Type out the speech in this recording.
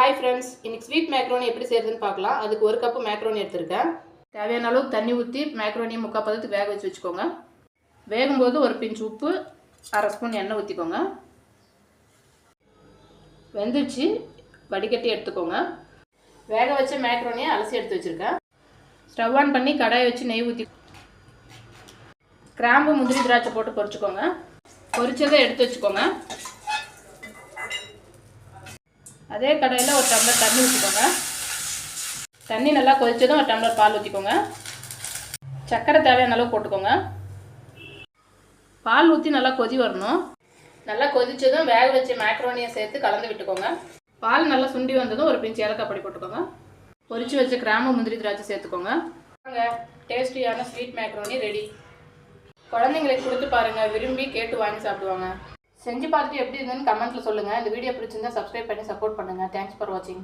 Hi friends, இன்னைக்கு sweet macaroni எப்படி செய்யறதுன்னு பார்க்கலாம். அதுக்கு ஒரு கப்பு மேக்ரோனி எடுத்திருக்கேன். தேவையான அளவு தண்ணி ஊற்றி மேக்ரோனியை 3/4 பதத்துக்கு வேக வச்சு வச்சுக்கோங்க. வேகும்போது ஒரு பிஞ்ச் உப்பு, 1/2 ஸ்பூன் எண்ணெய் ஊற்றிக்கோங்க. வெந்துச்சு வடிகட்டி எடுத்துக்கோங்க. வேக வச்ச மேக்ரோனியை அலசி எடுத்து வச்சுருக்கேன். ஸ்டவ் ஆன் பண்ணி கடாயை வச்சு நெய் ஊற்றி கிராம்பு, முந்திரி, திராட்சை போட்டு பொரிச்சுக்கோங்க. பொரிச்சதை எடுத்து வச்சுக்கோங்க. அதே கடாயில் ஒரு டம்ளர் தண்ணி ஊற்றிக்கோங்க. தண்ணி நல்லா கொதிச்சதும் ஒரு டம்ளர் பால் ஊற்றிக்கோங்க. சர்க்கரை தேவையான அளவு போட்டுக்கோங்க. பால் ஊற்றி நல்லா கொதி வரணும். நல்லா கொதிச்சதும் வேக வச்ச மேக்ரோனியை சேர்த்து கலந்து விட்டுக்கோங்க. பால் நல்லா சுண்டி வந்ததும் ஒரு பிஞ்ச் ஏலக்காய் பொடி போட்டுக்கோங்க. பொரிச்சு வச்ச கிராம்பு, முந்திரி, திராட்சை சேர்த்துக்கோங்க. டேஸ்டியான ஸ்வீட் மேக்ரோனி ரெடி. குழந்தைங்களுக்கு கொடுத்து பாருங்கள், விரும்பி கேட்டு வாங்கி சாப்பிடுவாங்க. செஞ்சு பார்த்துட்டு எப்படி இருந்ததுன்னு கமெண்ட்டில் சொல்லுங்கள். இந்த வீடியோ பிடிச்சிருந்தா சப்ஸ்கிரைப் பண்ணி சப்போர்ட் பண்ணுங்கள். தேங்க்ஸ் ஃபார் வாட்சிங்.